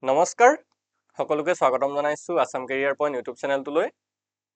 নমস্কাৰ সকলোকে স্বাগতম জনাইছো আসাম কেৰিয়াৰ পইণ্ট ইউটিউব চেনেলটোলৈ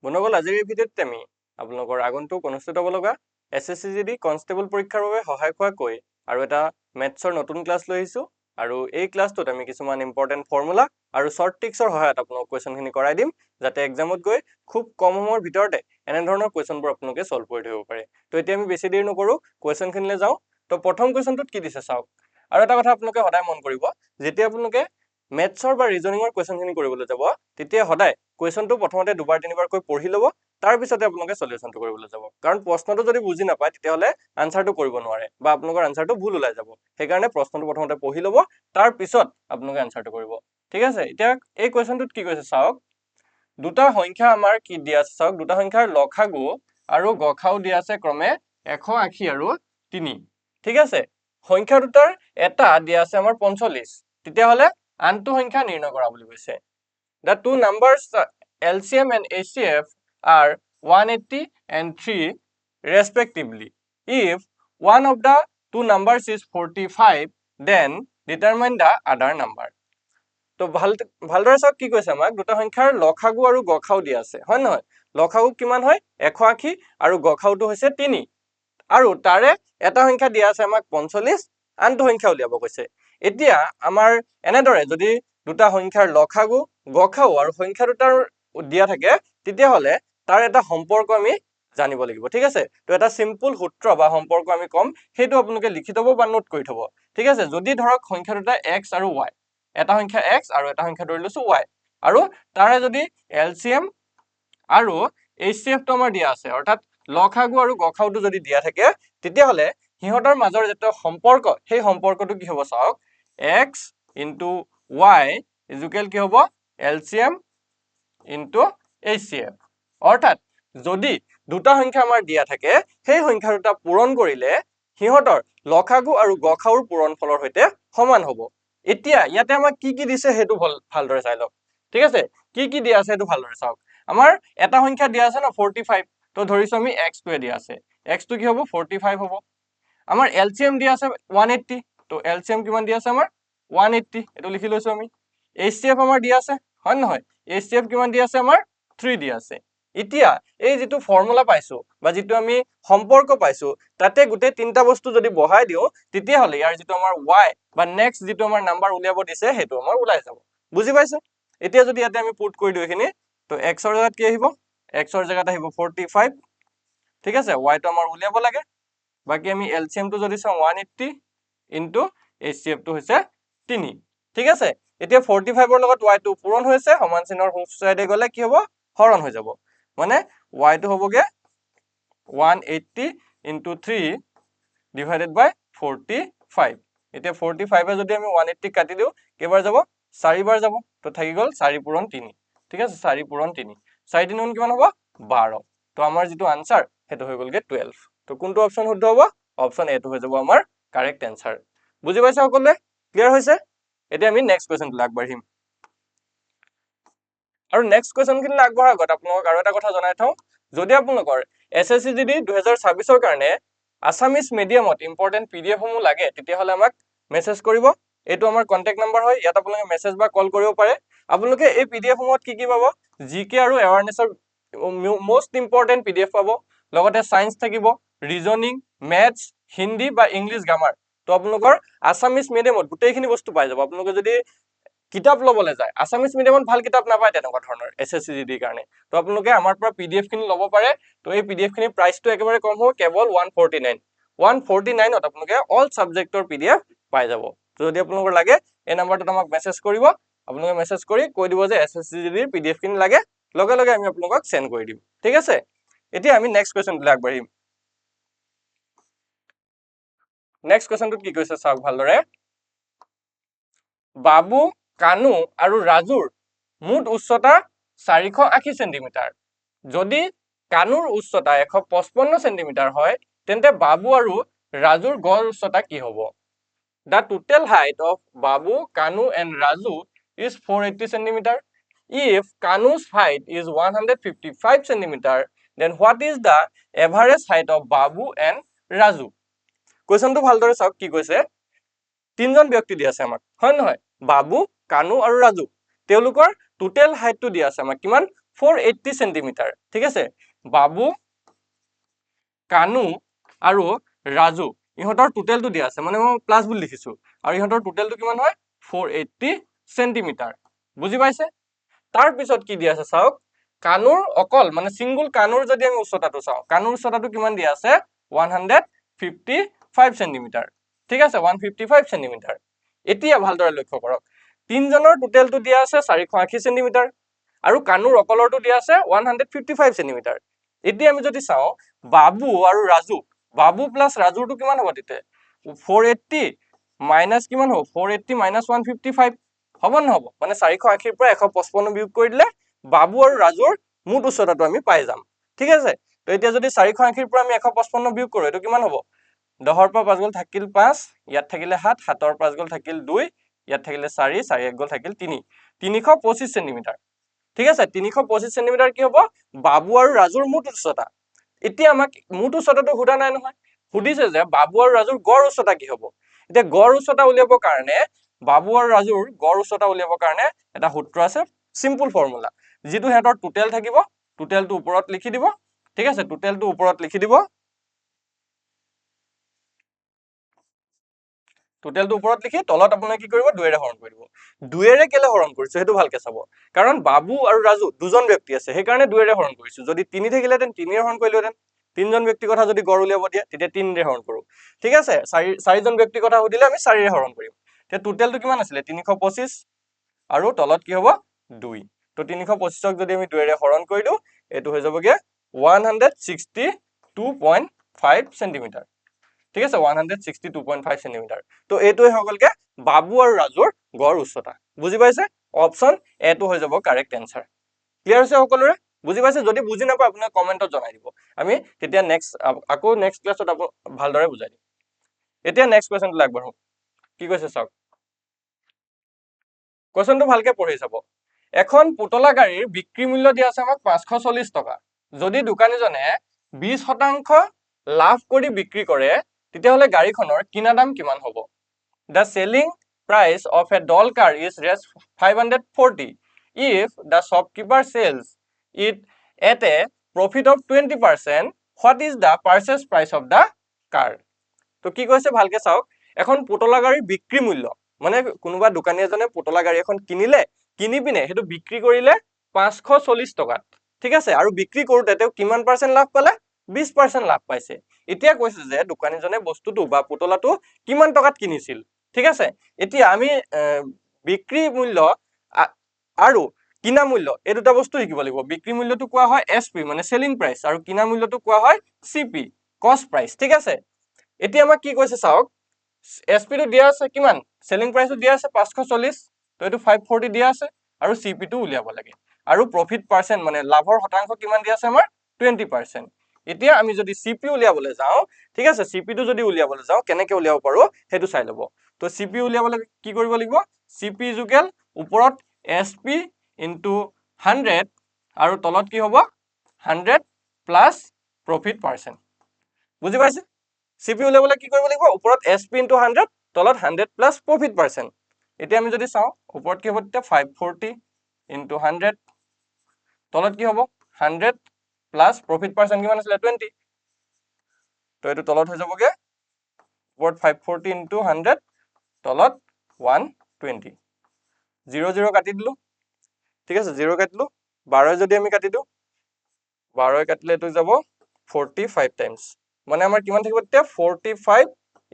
বন্ধুসকল আজিৰ এই ভিডিঅ'ত আমি আপোনালোকৰ আগন্তুক অনুষ্ঠিত হ'ব লগা এছএছচিজিডি কনষ্টেবল পৰীক্ষাৰ বাবে সহায় হোৱাকৈ আৰু এটা মেথছৰ নতুন ক্লাছ লৈ আহিছো আৰু এই ক্লাছটোত আমি কিছুমান ইম্পৰ্টেণ্ট ফৰ্মুলা আৰু শ্বৰ্ট ট্ৰিক্সৰ সহায়ত আপোনালোকক কুৱেশ্যনখিনি কৰাই দিম যাতে এক্সামত গৈ খুব কম সময়ৰ ভিতৰতে এনে ধৰণৰ কুৱেশ্যনবোৰ আপোনালোকে সলভ কৰি দিব পাৰে তো এতিয়া আমি বেছি দেৰি নকৰো কুৱেশ্যনখিনিলৈ যাওঁ তো প্ৰথম কুৱেশ্যনটোত কি দিছে চাওক আৰু এটা কথা আপোনালোকে সদায় মন কৰিব যেতিয়া আপোনালোকে মেথছৰ বা ৰিজনিঙৰ কুৱেশ্যনখিনি কৰিবলৈ যাব তেতিয়া সদায় কুৱেশ্যনটো প্ৰথমতে দুবাৰ তিনিবাৰকৈ পঢ়ি ল'ব তাৰ পিছতে আপোনালোকে সলিউশনটো কৰিবলৈ যাব কাৰণ প্ৰশ্নটো যদি বুজি নাপায় তেতিয়াহ'লে আনসাৰটো কৰিব নোৱাৰে বা আপোনালোকৰ আনসাৰটো ভুল ওলাই যাব সেইকাৰণে প্ৰশ্নটো প্ৰথমতে পঢ়ি ল'ব তাৰ পিছত আপোনালোকে আনসাৰটো কৰিব ঠিক আছে এতিয়া এই কুৱেশ্যনটোত কি কৈছে চাওক দুটা সংখ্যা আমাৰ কি দিয়া আছে চাওক দুটা সংখ্যাৰ লসাগু আৰু গসাউ দিয়া আছে ক্ৰমে 180 আৰু 3 ঠিক আছে সংখ্যা দুটাৰ এটা দিয়া আছে আমাৰ 45 তেতিয়াহ'লে আনটো সংখ্যা নিৰ্ণয় কৰা বুলি কৈছে the two numbers LCM and HCF are 180 and 3 respectively if one of the two numbers is 45 then determine the other number তো ভালদৰে চাওক কি কৈছে আমাক দুটা সংখ্যাৰ লসাগু আৰু গসাউ দিয়া আছে হয় নহয় লসাগু কিমান হয় 180 আৰু গসাউটো হৈছে 3 আৰু তাৰে এটা সংখ্যা দিয়া আছে আমাক 45 আনটো সংখ্যা উলিয়াব কৈছে এতিয়া আমাৰ এনেদৰে যদি দুটা সংখ্যাৰ লসাগু গসাউ আৰু সংখ্যা দুটাৰ দিয়া থাকে তেতিয়াহ'লে তাৰ এটা সম্পৰ্ক আমি জানিব লাগিব ঠিক আছে তো এটা সিম্পল সূত্ৰ বা সম্পৰ্ক আমি কম সেইটো আপোনালোকে লিখি থব বা নোট কৰি থব ঠিক আছে যদি ধৰক সংখ্যা দুটা x আৰু y এটা সংখ্যা x আৰু এটা সংখ্যা ধৰি লৈছো y আৰু তাৰে যদি LCM আৰু HCF টো আমাৰ দিয়া আছে অৰ্থাৎ লসাগু আৰু গসাউটো যদি দিয়া থাকে তেতিয়াহ'লে হিহঁতৰ মাজৰ যেটা সম্পৰ্ক সেই সম্পৰ্কটো কি হ'ব চাওক x * y = কি হ'ব LCM * HCF অৰ্থাৎ যদি দুটা সংখ্যা আমাৰ দিয়া থাকে সেই সংখ্যা দুটা পূৰণ কৰিলে হিহঁতৰ লসাগু আৰু গসাউৰ পূৰণফলৰ সৈতে সমান হ'ব এতিয়া ইয়াতে আমাক কি কি দিছে হেতু ভালদৰে চাই লওক ঠিক আছে কি দিয়া আছে হেতু ভালদৰে চাওক আমাৰ এটা সংখ্যা দিয়া আছে না 45 তো ধৰিছো আমি x টো দিয়া আছে x টো কি হ'ব 45 হ'ব আমাৰ LCM দিয়া আছে 180 তো LCM কিমান দিয়া আছে আমাৰ 180 এটো লিখি লৈছো আমি HCF আমাৰ দিয়া আছে হয় নহয় HCF কিমান দিয়া আছে আমাৰ 3 দিয়া আছে এতিয়া এই যেটো ফৰ্মুলা পাইছো বা যেটো আমি সম্পৰ্ক পাইছো তাতে গুটে তিনটা বস্তু যদি বহাই দিও তেতিয়া হলে ইয়াৰ যেটো আমাৰ y বা নেক্সট যেটো আমাৰ নাম্বাৰ উলিয়াব দিছে হেতু আমাৰ ওলাই যাব বুজি পাইছে এতিয়া যদি ইয়াতে আমি পুট কৰি দিও এখিনি তো x ৰ জাগাত কি আহিব x ৰ জাগাত আহিব 45 ঠিক আছে y টো আমাৰ উলিয়াব লাগে বাকি আমি LCM টো যদি চাও 180 HCF টো হৈছে 3 ঠিক আছে এতিয়া 45 ৰ লগত y টো পূৰণ হৈছে সমান চিনৰ সোঁ সাইডে গলে কি হ'ব হৰণ হৈ যাব মানে y টো হ'বগে 180 * 3 / 45 এতিয়া 45 এ যদি আমি 180 কাটি দিও কেবাৰ যাব 4 বাৰ যাব তো থাকি গল 4 পূৰণ 3 ঠিক আছে 4 পূৰণ 3 4 3 কিমান হ'ব 12 তো আমাৰ যেটো আনসাৰ হেতু হৈ গলগে 12 তো কোনটো অপচন শুদ্ধ হ'ব অপচন এ টো হৈ যাব আমাৰ কাৰেক্ট আনসাৰ বুজি পাইছা সকলোৱে ক্লিয়াৰ হৈছে এতিয়া আমি নেক্সট কোৱেশ্চনটো আগবাঢ়িম আৰু নেক্সট কোৱেশ্চনখিনি আগবঢ়াৰ আগত আপোনালোকক আৰু এটা কথা জনাই থওঁ যদি আপোনালোকৰ এছএছচিজিডি 2026 ৰ কাৰণে আসামিজ মিডিয়ামত ইম্পৰ্টেন্ট পিডিএফ সমূহ লাগে তেতিয়াহলে আমাক মেছেজ কৰিব এটো আমাৰ কন্টাক্ট নাম্বাৰ হয় ইয়াত আপোনালোকে মেছেজ বা কল কৰিব পাৰে আপোনালোকে এই পিডিএফ সমূহত কি পাব জিকে আৰু এৱাৰনেছৰ মোস্ট ইম্পৰ্টেন্ট পিডিএফ পাব লগতে সায়েন্স থাকিব ৰিজনিং মেথছ হিন্দী বা ইংলিশ গ্ৰামাৰ তো আপোনালোকৰ আসামিজ মিডিয়ামত গোটেইখিনি বস্তু পাই যাব আপোনালোকে যদি কিতাপ লবলৈ যায় আসামিজ মিডিয়ামত ভাল কিতাপ নাপায় তেনেকুৱা ধৰণৰ এছএছচিজিডি কাৰণে তো আপোনালোকে আমাৰ পৰা পিডিএফ খিনি ল'ব পাৰে তো এই পিডিএফ খিনি প্ৰাইচটো একেবাৰে কম হ'ব কেৱল 149 ত আপোনালোকে অল সাবজেক্টৰ পিডিএফ পাই যাব তো যদি আপোনালোকৰ লাগে এই নম্বৰটোত আমাক মেছেজ কৰিব আপোনালোকে মেছেজ কৰি কৈ দিব যে এছএছচিজিডিৰ পিডিএফ খিনি লাগে লগে লগে আমি আপোনালোকক সেন্ড কৰি দিম ঠিক আছে এতিয়া আমি নেক্সট কোৱেশ্চনলৈ আগবাঢ়িম নেক্সট কোৱেশ্চনটো কি কৈছে চাওক ভালদৰে বাবু কানু আৰু ৰাজুৰ মুঠ উচ্চতা 480 সেন্টিমিটাৰ যদি কানুৰ উচ্চতা 155 সেন্টিমিটাৰ হয় তেন্তে বাবু আৰু ৰাজুৰ গড় উচ্চতা কি হ'ব The total height of Babu, Kanu and Raju is 480 centimeter. If Kanu's height is 155 centimeter, then what is the average height of Babu and Raju? Question to ভালদৰে চাওক কি কৈছে তিনজন ব্যক্তি দি আছে আমাক হয় নহয় বাবু কানু আৰু ৰাজু তেওঁলোকৰ টোটেল হাইটটো দিয়া আছে আমাক কিমান 480 সেন্টিমিটাৰ ঠিক আছে বাবু কানু আৰু ৰাজু ইহঁতৰ টোটেলটো দিয়া আছে মানে মই প্লাস বুলি লিখিছো আৰু ইহঁতৰ টোটেলটো কিমান হয় 480 সেন্টিমিটাৰ বুজি পাইছে তাৰ পিছত কি দিয়া আছে চাওক কানুৰ অকল মানে সিঙ্গল কানুৰ যদি আমি উচ্চতাটো চাও কানুৰ উচ্চতাটো কিমান দিয়া আছে 155 সেন্টিমিটাৰ ঠিক আছে 155 সেন্টিমিটাৰ এতিয়া ভালদৰে লক্ষ্য কৰক তিনজনৰ টোটেলটো দিয়া আছে 480 সেন্টিমিটাৰ আৰু কানুৰ অকলৰটো দিয়া আছে 155 সেন্টিমিটাৰ এতিয়া আমি যদি চাও বাবু আৰু ৰাজু বাবু প্লাস ৰাজুৰটো কিমান হ'ব তেতে 480 মাইনাস কিমান হ'ব 480 মাইনাস 155 হ'ব নহব মানে 480 ৰ পৰা 155 বিয়োগ কৰি দিলে বাবু আৰু ৰাজুৰ মুঠ উচ্চতাটো আমি পাই যাম ঠিক আছে তো এতিয়া যদি 480 ৰ পৰা আমি 155 বিয়োগ কৰো এটো কিমান হ'ব 10 ৰ পৰা 5 গল থাকিল 5 ইয়াত থাকিলে 7 7 ৰ 5 গল থাকিল 2 ইয়াত থাকিলে 4 4 1 গল থাকিল 3 325 সেন্টিমিটাৰ ঠিক আছে 325 সেন্টিমিটাৰ কি হ'ব বাবু আৰু ৰাজুৰ মুঠ উচ্চতা এতিয়া আমাক মুঠ উচ্চতাটো হুদা নাই নহয় হুদিছে যে বাবু আৰু ৰাজুৰ গড় উচ্চতা কি হ'ব এতিয়া গড় উচ্চতা উলিয়াবৰ কাৰণে বাবু আৰু ৰাজুৰ গড় উচ্চতা উলিয়াবৰ কাৰণে এটা সূত্ৰ আছে সিম্পল ফৰ্মুলা যেটো হেতৰ টোটেল থাকিব টোটেলটো ওপৰত লিখি দিব ঠিক আছে টোটেলটো ওপৰত লিখি দিব টোটেলটো ওপৰত লিখি তলত আপুনি কি কৰিব 2 ৰে হৰণ কৰিব 2 ৰে কেলে হৰণ কৰিছো হেতু ভালকে চাব কাৰণ বাবু আৰু ৰাজু দুজন ব্যক্তি আছে সেই কাৰণে 2 ৰে হৰণ কৰিছো যদি 3 থাকিলেতেন 3 ৰে হৰণ কৰিলোতেন তিনজন ব্যক্তিৰ কথা যদি গড় উলিয়াব দিয়া তেতিয়া 3 ৰে হৰণ কৰো ঠিক আছে চাৰিজন ব্যক্তিৰ কথা সুধিলে আমি 4 ৰে হৰণ কৰিম তে টোটেলটো কিমান আছিল 325 আৰু তলত কি হ'ব 2 তো 325ক যদি আমি 2 ৰে হৰণ কৰি দিও এটো হৈ যাবগে 162.5 সেন্টিমিটাৰ ঠিক আছে 162.5 সেন্টিমিটাৰ তো এইটোই হগলকে বাবু আৰু ৰাজুৰ গড় উচ্চতা বুজি পাইছে অপচন এ টো হৈ যাব কাৰেক্ট আনসাৰ ক্লিয়াৰ হৈছে সকলোৰে বুজি পাইছে যদি বুজি নাপায় আপুনি কমেন্টত জনাই দিব আমি তেতিয়া নেক্সট আকৌ নেক্সট ক্লাছত ভালদৰে বুজাই দিম এতিয়া নেক্সট কোৱেশ্চনটো লাগবাৰো কি কৈছে চাওক কোৱেশ্চনটো ভালকে পঢ়ি চাব এখন পুতলা গাড়ীৰ বিক্ৰী মূল্য দিয়া আছে আমাক 540 টকা যদি দোকানীজনে 20% লাভ কৰি বিক্ৰী কৰে তেতিয়াহলে গাড়ীখনৰ কিনা দাম কিমান হ'ব The selling price of a doll car is just 540 if the shopkeeper sells it at a profit of 20% what is the purchase price of the car তো কি কৈছে ভালকে চাওক এখন পুতলা গাড়ীৰ বিক্ৰী মূল্য মানে কোনোবা দোকানী এজনে পুতলা গাড়ী এখন কিনিলে কিনি পিনে হেতু বিক্ৰী কৰিলে 540 টকাত ঠিক আছে আৰু বিক্ৰী কৰোতে তেও কিমান পাৰ্সেন্ট লাভ পালে 20% লাভ পাইছে এতিয়া কৈছে যে দোকানীজনে বস্তুটো বা পুতলাটো কিমান টকাত কিনিছিল ঠিক আছে এতিয়া আমি বিক্ৰী মূল্য আৰু কিনা মূল্য এই দুটা বস্তু শিকিব লাগিব বিক্ৰী মূল্যটো কোৱা হয় এসপি মানে সেলিং প্ৰাইস আৰু কিনা মূল্যটো কোৱা হয় সিপি কস্ট প্ৰাইস ঠিক আছে এতিয়া আমাক কি কৈছে চাওক এসপি টো দিয়া আছে কিমান সেলিং প্ৰাইসটো দিয়া আছে 540 তো এটো 540 দিয়া আছে আৰু সিপি টো উলিয়াব লাগে আৰু প্ৰফিট পাৰ্সেন্ট মানে লাভৰ শতাংশ কিমান দিয়া আছে আমাৰ 20% এতিয়া আমি যদি সিপি উলিয়াবলৈ যাও ঠিক আছে সিপি টো যদি উলিয়াবলৈ যাও কেনেকে উলিয়াব পাৰো হেতু চাই লব তো সিপি উলিয়াবলৈ কি কৰিব লাগিব সিপি ইকুৱেল ওপৰত এসপি ইনটু 100 আৰু তলত কি হ'ব 100 প্লাস প্ৰফিট পাৰ্সেন্ট বুজি পাইছে সিপি উলিয়াবলৈ কি কৰিব লাগিব ওপৰত এসপি ইনটু 100 তলত 100 প্লাস প্ৰফিট পাৰ্সেন্ট এতিয়া আমি যদি চাও ওপৰত কি হ'ব তেতিয়া 540 ইনটু 100 তলত কি হ'ব 100 প্লাস প্ৰফিট পাৰ্সেন্ট কিমান আছিল 20 তো এটো তলত হৈ যাবগে ওপৰত 540 ইনটু 100 তলত 120 0 0 কাটি দিলো ঠিক আছে 0 কাটিলো 12 যদি আমি কাটি দিও 12 কাটিলে এটো যাব 45 টাইমস মানে আমাৰ কিমান থাকিব তেতিয়া 45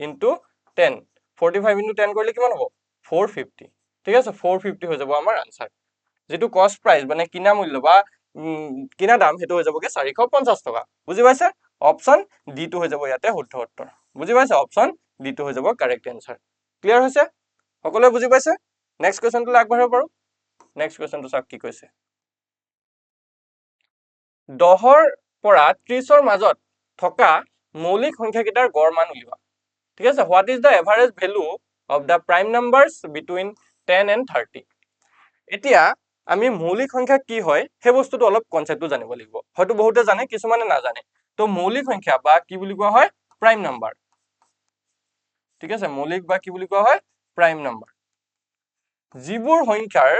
ইনটু 10 45 ইনটু 10 কৰিলে কিমান হ'ব 450 ঠিক আছে 450 হৈ যাব আমাৰ আনসাৰ যেটো কস্ট প্ৰাইস মানে কিনা মূল্য বা কিনা দাম হেতু হৈ যাবগে 450 টকা বুজি পাইছে অপচন ডি টো হৈ যাব ইয়াতে শুদ্ধ উত্তৰ বুজি পাইছে অপচন ডি টো হৈ যাব কাৰেক্ট আনসাৰ ক্লিয়াৰ হৈছে সকলোৱে বুজি পাইছে নেক্সট কোৱেশ্চনটো আগবঢ়াব পাৰো নেক্সট কোৱেশ্চনটো চাওক কি কৈছে 10ৰ পৰা 30ৰ মাজত থকা মৌলিক সংখ্যা কিটাৰ গড় মান উলিওৱা ঠিক আছে what is the average value of the prime numbers between 10 and 30 এতিয়া আমি মৌলিক সংখ্যা কি হয় সেই বস্তুটো অলপ কনসেপ্টটো জানিব লাগিব হয়তো বহুতে জানে কিছুমানে নাজানে তো মৌলিক সংখ্যা বা কি বুলি কোৱা হয় প্ৰাইম নাম্বাৰ ঠিক আছে মৌলিক বা কি বুলি কোৱা হয় প্ৰাইম নাম্বাৰ যিবোৰ সংখ্যাৰ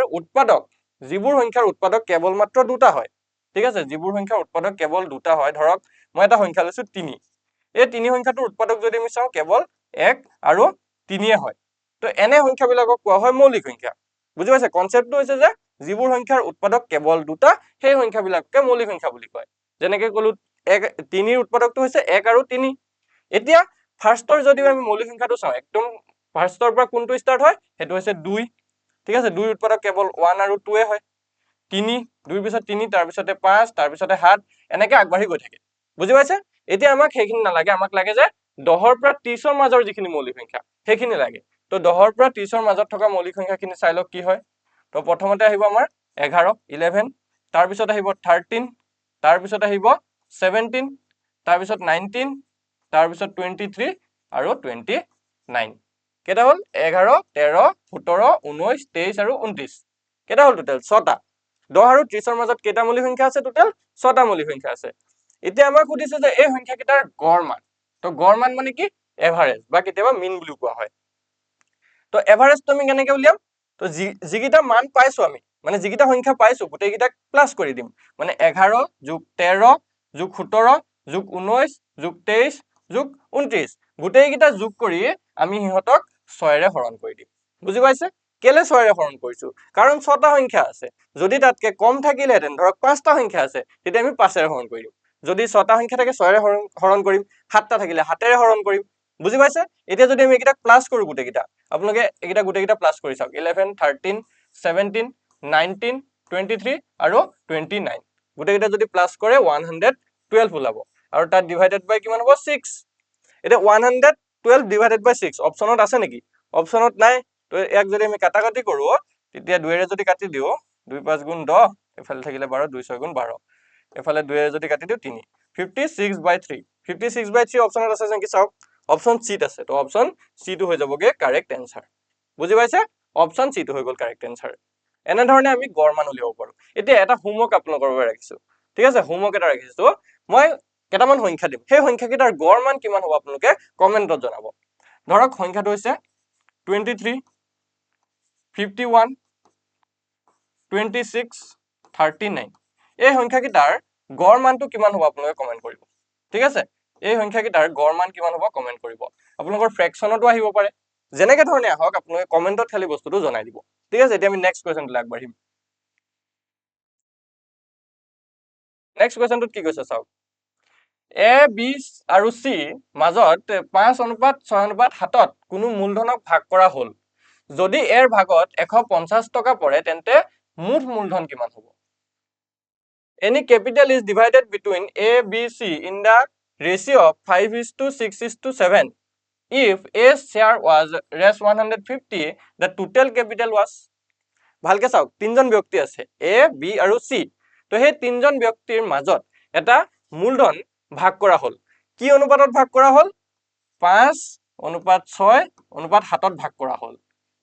উৎপাদক কেৱল মাত্ৰ দুটা হয় ঠিক আছে যিবোৰ সংখ্যাৰ উৎপাদক কেৱল দুটা হয় ধৰক মই এটা সংখ্যা লৈছো 3 এই 3 সংখ্যাটোৰ উৎপাদক যদি আমি চাওঁ কেৱল 1 আৰু 3 হয় তো এনে সংখ্যাবিলাকক কোৱা হয় মৌলিক সংখ্যা বুজি পাইছে কনসেপ্টটো হৈছে যে যিবোৰ সংখ্যাৰ উৎপাদক কেৱল দুটা সেই সংখ্যাবিলাককে মৌলিক সংখ্যা বুলি কয় যেনেকৈ কলো 3 ৰ উৎপাদকটো হৈছে 1 আৰু 3 এতিয়া ফাৰ্ষ্টৰ যদি আমি মৌলিক সংখ্যাটো চাওঁ একদম ফাৰ্ষ্টৰ পৰা কোনটো ষ্টাৰ্ট হয় হেতু হৈছে 2 ঠিক আছে 2 ৰ উৎপাদক কেৱল 1 আৰু 2 হয় 3 2 পিছত 3 তাৰ পিছতে 5 তাৰ পিছতে 7 এনেকৈ আগবাঢ়ি গৈ থাকে বুজি পাইছে এতিয়া আমাক সেইখিনি নালাগে আমাক লাগে যে 10 ৰ পৰা 30 ৰ মাজৰ যিখিনি মৌলিক সংখ্যা সেইখিনি লাগে তো 10 ৰ পৰা 30 ৰ মাজত থকা মৌলিক সংখ্যাখিনি চাই লওক কি হয় তো প্ৰথমতে আহিব আমাৰ 11 তাৰ পিছত আহিব 13 তাৰ পিছত আহিব 17 তাৰ পিছত 19 তাৰ পিছত 23 আৰু 29 কেটা হল 11 13 17 19 23 আৰু 29 কেটা হল টোটাল 6টা 10 আৰু 30 ৰ মাজত কেটা মৌলিক সংখ্যা আছে টোটাল 6টা মৌলিক সংখ্যা আছে এতিয়া আমাক সুধিছে যে এই সংখ্যা কেটাৰ গড় মান তো গড় মান মানে কি এভাৰেজ বা কেতিয়াবা মিন বুলি কোৱা হয় তো এভাৰেজটো আমি কেনেকৈ উলিয়াম তো যিকিটা মান পাইছো আমি মানে যিকিটা সংখ্যা পাইছো গোটেই কিটাক প্লাস কৰি দিম মানে 11 যোগ 13 যোগ 17 যোগ 19 যোগ 23 যোগ 29 গোটেই কিটা যোগ কৰি আমি হিহতক 6 ৰে হৰণ কৰি দিম বুজি পাইছে কেলে 6 ৰে হৰণ কৰিছো কাৰণ 6টা সংখ্যা আছে যদি তাতকে কম থাকিলেহেঁতেন ধৰক 5টা সংখ্যা আছে তেতিয়া আমি 5 ৰে হৰণ কৰি দিম যদি 6টা সংখ্যা থাকে 6 ৰে হৰণ কৰিম 7টা থাকিলে 7 ৰে হৰণ কৰিম বুজি পাইছে এতিয়া যদি আমি একিটা প্লাস কৰো গোটেই কিটা আপোনালোকে একিটা গোটেই কিটা প্লাস কৰি চাওক 11 13 17 19 23 আৰু 29 গোটেই কিটা যদি প্লাস কৰে 112 ওলাব আৰু তাত ডিভাইডেড বাই কিমান হ'ব 6 এতিয়া 112 ডিভাইডেড বাই 6 অপচনত আছে নেকি অপচনত নাই তো এক যদি আমি কাটাকাটি কৰো তেতিয়া 2 ৰে যদি কাটি দিও 2 5 গুণ 10 এফালে থাকিলে 12 2 6 গুণ 12 এফালে 2 ৰে যদি কাটি দিও 3 56/3 56/3 অপচনত আছে নেকি চাওক অপচন সি আছে তো অপচন সি টো হৈ যাবগে কারেক্ট आंसर বুজি পাইছে অপচন সি টো হৈ গল কারেক্ট आंसर এনে ধৰণে আমি গড় মান উলিয়াব পাৰো এতিয়া এটা হোমৱৰ্ক আপোনালোকৰ বাবে ৰাখিছো ঠিক আছে হোমৱৰ্ক এটা ৰাখিছো মই কেটামান সংখ্যা দিম সেই সংখ্যা কেটাৰ গড় মান কিমান হ'ব আপোনালোকে কমেন্টত জনাব ধৰক সংখ্যাটো হৈছে 23 51 26 39 এই সংখ্যা কেটাৰ গড় মানটো কিমান হ'ব আপোনালোকে কমেন্ট কৰিব ঠিক আছে এই সংখ্যা কেটাৰ গড় মান কিমান হ'ব কমেন্ট কৰিব আপোনালোকৰ ফ্ৰেকশনতো আহিব পাৰে যেনেকে ধৰণে আহক আপোনালোকে কমেন্টত খালি বস্তুটো জনাই দিব ঠিক আছে এতিয়া আমি নেক্সট কোৱেশ্চনটো আগবাঢ়িম নেক্সট কোৱেশ্চনটোত কি কৈছে চাওক এ বি আৰু সি মাজত 5:6:7 কোনো মূলধনক ভাগ কৰা হল যদি এৰ ভাগত 150 টকা পৰে তেন্তে মুঠ মূলধন কিমান হ'ব Any capital is divided between A, B, C in the ratio of 5:6:7. If A's share was raised 150, the total capital was. ভালকে চাওক তিনজন ব্যক্তি আছে A, B আৰু C তো সেই তিনজন ব্যক্তিৰ মাজত এটা মূলধন ভাগ কৰা হল কি অনুপাতত ভাগ কৰা হল 5:6:7 ভাগ কৰা হল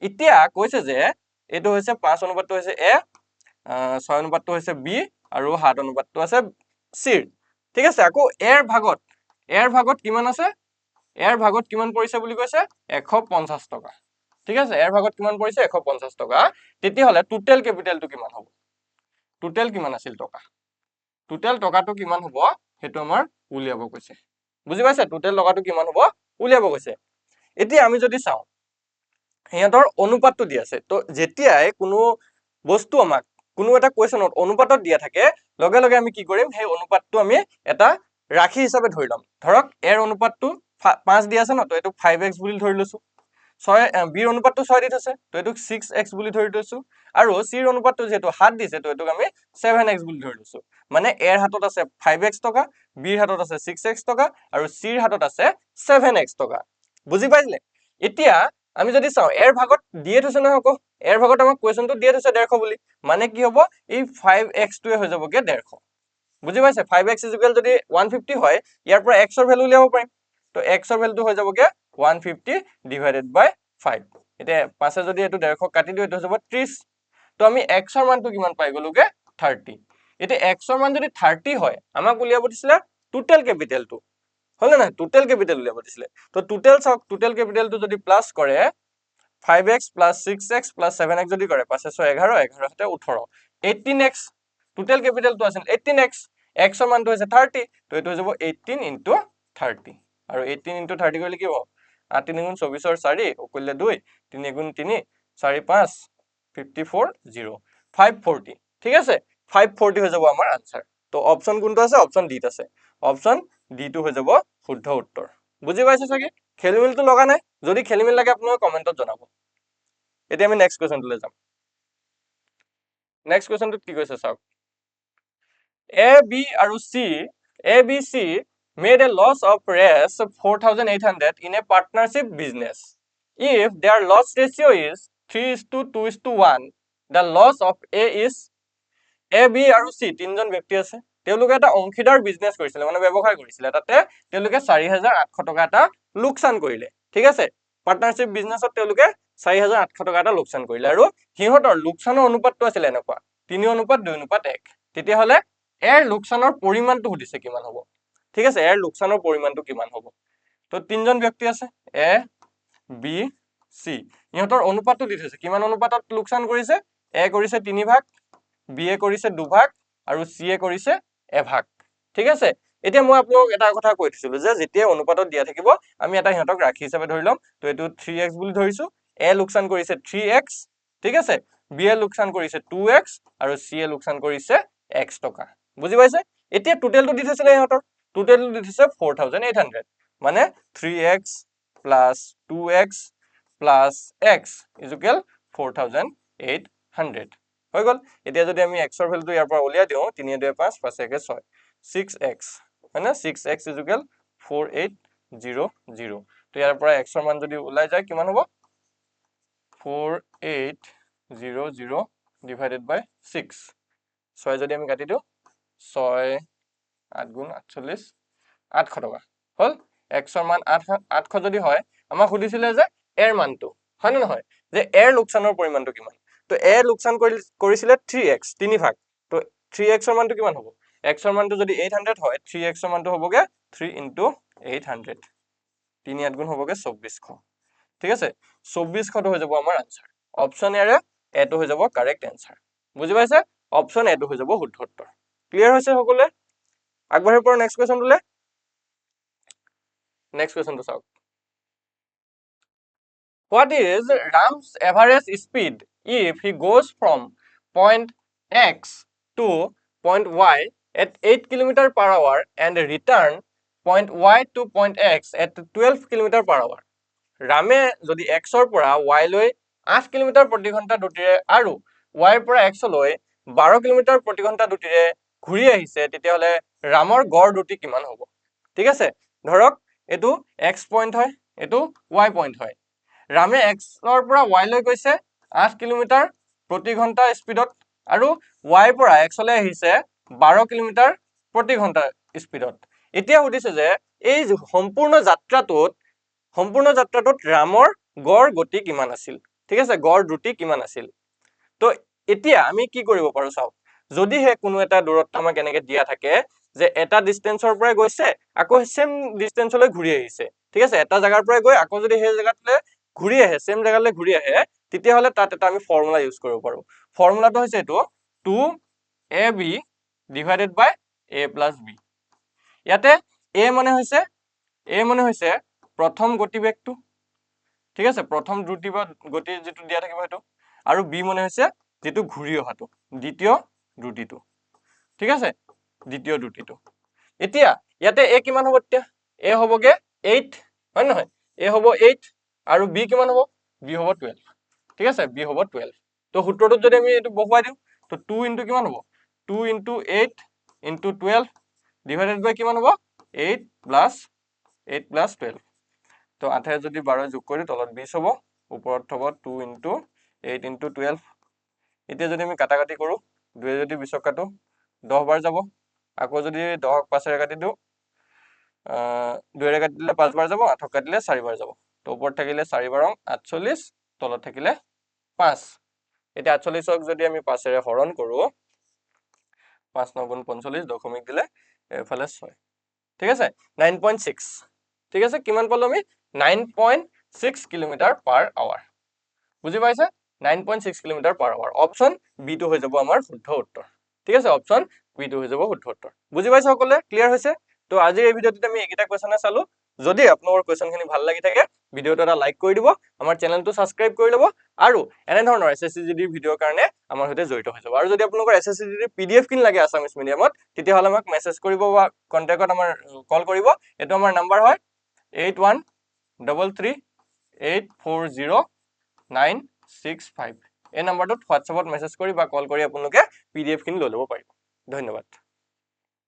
এতিয়া কৈছে যে এটো হৈছে 5 অনুপাতটো হৈছে A 6 অনুপাতটো হৈছে B আৰু 7 অনুপাতটো আছে C ঠিক আছে আকৌ এৰ ভাগত কিমান আছে এৰ ভাগত কিমান পৰিছে বুলি কৈছে 150 টকা ঠিক আছে এৰ ভাগত কিমান পৰিছে 150 টকা তেতিয়া হলে টোটাল ক্যাপিটালটো কিমান হ'ব টোটাল কিমান আছিল টকা টোটাল টকাটো কিমান হ'ব হেতু আমাৰ উলিয়াব কৈছে বুজি পাইছে টোটাল টকাটো কিমান হ'ব উলিয়াব কৈছে এতিয়া আমি যদি চাও হেতৰ অনুপাতটো দি আছে তো যেতিয়াই কোনো বস্তু আমাক কোনো এটা কোৱেশ্চনত অনুপাতত দিয়া থাকে লগে লগে আমি কি কৰিম সেই অনুপাতটো আমি এটা ৰাখি হিচাপে ধৰি লম ধৰক এৰ অনুপাতটো 5 দি আছে ন তো এটো 5x বুলি ধৰি লৈছো 6 b ৰ অনুপাতটো 6 দি আছে তো এটো 6x বুলি ধৰি লৈছো আৰু c ৰ অনুপাতটো যেটো 7 দিছে তো এটোক আমি 7x বুলি ধৰি লৈছো মানে এৰ হাতত আছে 5x টকা b ৰ হাতত আছে 6x টকা আৰু c ৰ হাতত আছে 7x টকা বুজি পাইলে এতিয়া আমি যদি চাও এৰ ভাগত দিয়ে থৈছে নহয় আকৌ এৰ ভাগত আমাক কোৱেশ্চনটো দিয়ে থৈছে 150 বুলি মানে কি হ'ব এই 5x টোৱে হৈ যাবগে 150 বুজি পাইছে 5x যদি 150 হয় ইয়াৰ পৰা x ৰ ভ্যালু উলিয়াব পাৰিম তো x ৰ ভ্যালুটো হৈ যাবগে 150 ডিভাইডেড বাই 5 এতিয়া পাছে যদি এটো 150 কাটি দিও এটো হৈ যাব 30 তো আমি x ৰ মানটো কিমান পাই গলোগে 30 এতিয়া x ৰ মান যদি 30 হয় আমাক উলিয়াব দিছিলে টোটাল ক্যাপিটালটো হলে না টোটাল ক্যাপিটাল উলিয়াব দিছিলে তো টোটাল চাওক টোটাল ক্যাপিটালটো যদি প্লাস কৰে 5x plus 6x plus 7x যদি কৰে 5 6 11 11 7 18 18x টোটাল ক্যাপিটালটো আছিল 18x x ৰ মানটো হৈছে 30 তো এটো হৈ যাব 18 into 30 আৰু 18 into 30 কৰিলে কি হ'ব 8 3 গুণ 24 ৰ 4 অকলে 2 3 গুণ 3 4 5 54 0 540 ঠিক আছে 540 হৈ যাব আমাৰ আনসাৰ তো অপচন কোনটো আছে অপচন ডি ত আছে অপচন ডি টো হৈ যাব শুদ্ধ উত্তৰ বুজি পাইছে চাগে খেলিমেলটো লগা নাই যদি খেলিমেল লাগে আপোনালোকে কমেন্টত জনাব এতিয়া আমি নেক্সট কোৱেশ্চনটোলৈ যাম নেক্সট কোৱেশ্চনটো কি কৈছে চাওক A B আৰু C A B C made a loss of Rs 4,800 in a partnership business if their loss ratio is 3:2:1 the loss of A is A B আৰু C তিনজন ব্যক্তি আছে তেওঁলোকে এটা অংশীদাৰ বিজনেস কৰিছিল মানে ব্যৱসায় কৰিছিল তাতে তেওঁলোকে 4,800 টকা এটা লোকসান কৰিলে ঠিক আছে পাৰ্টনাৰশ্বিপ বিজনেছত তেওঁলোকে 4,800 টকা এটা লোকসান কৰিলে আৰু হিহঁতৰ লোকসানৰ অনুপাতটো আছিল এনেকুৱা 3:2:1 তেতিয়া হলে এৰ লোকসানৰ পৰিমাণটো সুধিছে কিমান হ'ব ঠিক আছে এৰ লোকসানৰ পৰিমাণটো কিমান হ'ব তো তিনজন ব্যক্তি আছে A B C ইহঁতৰ অনুপাতটো দি থৈছে কিমান অনুপাতত লোকসান কৰিছে A কৰিছে 3 ভাগ B এ কৰিছে 2 ভাগ আৰু C এ কৰিছে 1 ভাগ ঠিক আছে এতিয়া মই আপোনাক এটা কথা কৈ দিছিলো যে যেতিয়া অনুপাতত দিয়া থাকিব আমি এটা হিহঁতক ৰাখি হিচাপে ধৰি লম তো এটো 3x বুলি ধৰিছো A লোকসান কৰিছে 3x ঠিক আছে B এ লোকসান কৰিছে 2x আৰু C এ লোকসান কৰিছে x টকা বুজি পাইছে এতিয়া টোটালটো দি থৈছে ইহঁতৰ টোটালটো দি থৈছে 4,800 মানে 3x plus 2x plus x is equal 4,800 হৈ গল এতিয়া যদি আমি x ৰ ভ্যালুটো ইয়াৰ পৰা উলিয়াই দিও 3 2 5 5 1 6 6x মানে 6x is equal 4800 তো ইয়াৰ পৰা x ৰ মান যদি উলাই যায় কিমান হ'ব 4800 divided by 6 6 যদি আমি কাটি দিও 6 8 গুণ 48 800 টকা হল x ৰ মান 800 যদি হয় আমাক সুধিছিলে যে এৰ মানটো হয় না নহয় যে এৰ লোকসানৰ পৰিমাণটো কিমান তো এ লোকসান কৰিছিলে 3x 3 ভাগ তো 3x ৰ মানটো কিমান হ'ব x ৰ মানটো যদি 800 হয় 3x ৰ মানটো হ'বগে 3 into 800 3 8 গুণ হ'বগে 2400 ঠিক আছে 2400 টো হৈ যাব আমাৰ আনসাৰ অপচন এৰে এটো হৈ যাব কাৰেক্ট আনসাৰ বুজি পাইছে অপচন এটো হৈ যাব শুদ্ধ উত্তৰ ক্লিয়াৰ হৈছে সকলোৱে আগবাঢ়িব পৰা নেক্সট কোৱেশ্চনটোলে নেক্সট কোৱেশ্চনটো চাওক What is Ram's average speed if he goes from point X to point Y at 8 km per hour and return point Y to point X at 12 km per hour? Rame যদি X ৰ পৰা Y লৈ 8 km প্ৰতি ঘণ্টা গতিৰে আৰু Y ৰ পৰা X লৈ 12 km প্ৰতি ঘণ্টা গতিৰে ঘূৰি আহিছে তেতিয়া হলে ৰামৰ গড় গতি কিমান হ'ব ঠিক আছে ধৰক এটো X পইণ্ট হয় এটো Y পইণ্ট হয় ৰামে X ৰ পৰা Y লৈ গৈছে 8 km প্ৰতি ঘণ্টা স্পিডত আৰু Y পৰা X লৈ আহিছে 12 km প্ৰতি ঘণ্টা স্পিডত এতিয়া সুধিছে যে এই সম্পূৰ্ণ যাত্ৰাটোত ৰামৰ গড় গতি কিমান আছিল ঠিক আছে গড় দ্ৰুতি কিমান আছিল তো এতিয়া আমি কি কৰিব পাৰো চাও যদি হে কোনো এটা দূৰত্ব আমাক এনেকে দিয়া থাকে যে এটা ডিসটেন্সৰ পৰা গৈছে আকৌ সেম ডিসটেন্সলৈ ঘূৰি আহিছে ঠিক আছে এটা জায়গাৰ পৰা গৈ আকৌ যদি সেই জায়গাতলৈ ঘূৰি আহে সেম জায়গালৈ ঘূৰি আহে তেতিয়া হলে তাত এটা আমি ফৰ্মুলা ইউজ কৰিব পাৰো ফৰ্মুলাটো হৈছে এটো 2ab divided by a plus b ইয়াতে a মানে হৈছে প্ৰথম গতিবেগটো ঠিক আছে প্ৰথম দ্ৰুতি বা গতি যেটো দিয়া থাকিব হেতু আৰু b মানে হৈছে যেটো ঘূৰি অহাটো দ্বিতীয় দ্ৰুতিটো ঠিক আছে দ্বিতীয় দ্ৰুতিটো এতিয়া ইয়াতে a কিমান হ'ব তেতিয়া a হ'বগে 8 হয় নহয় a হ'ব 8 আৰু b কিমান হ'ব b হ'ব 12 ঠিক আছে b হ'ব 12 তো সূত্ৰটোত যদি আমি এটো বহুৱাই দিও তো 2 ইনটু কিমান হ'ব 2 into 8 into 12 divided by কিমান হ'ব 8 plus 12 তো 8 যদি 12 যোগ কৰি তলত 20 হ'ব ওপৰত হ'ব 2 into 8 into 12 এতিয়া যদি আমি কাটাকাটি কৰো 2 যদি 20 কাটো 10 বাৰ যাব আকৌ যদি 10 ক 5 ৰে কাটি দিও 2 ৰে কাটি দিলে 5 বাৰ যাব 8 কাটিলে 4 বাৰ যাব তো ওপৰত থাকিলে 4 বাৰ 48 তলত থাকিলে 5 এতিয়া 48ক যদি আমি 5 ৰে হৰণ কৰো 5 9 গুণ 45 দশমিক দিলে এফালে 6 ঠিক আছে 9.6 ঠিক আছে কিমান পালো আমি 9.6 কিলোমিটাৰ পাৰ আৱাৰ বুজি পাইছে 9.6 km/h অপচন বি টো হৈ যাব আমাৰ শুদ্ধ উত্তৰ ঠিক আছে অপচন বি টো হৈ যাব শুদ্ধ উত্তৰ বুজি পাইছে সকলোৱে ক্লিয়াৰ হৈছে তো আজিৰ এই ভিডিঅ'টোত আমি এইকেইটা কোৱেশ্যনে চালো যদি আপোনালোকৰ কোৱেশ্যনখিনি ভাল লাগি থাকে ভিডিঅ'টো এটা লাইক কৰি দিব আমাৰ চেনেলটো সাবস্ক্ৰাইব কৰি ল'ব আৰু এনে ধৰণৰ SSCGD ভিডিঅ'ৰ কাৰণে আমাৰ সৈতে জড়িত হৈ যাব আৰু যদি আপোনালোকৰ SSCGD PDF খিনি লাগে আছামিজ মিডিয়ামত তেতিয়াহ'লে আমাক মেছেজ কৰিব বা কন্টাক্টত আমাৰ কল কৰিব এটো আমাৰ নাম্বাৰ হয় 8133840965 এই নাম্বাৰটোত হোৱাটছএপত মেছেজ কৰি বা কল কৰি আপোনালোকে PDF খিনি লৈ ল'ব পাৰিব ধন্যবাদ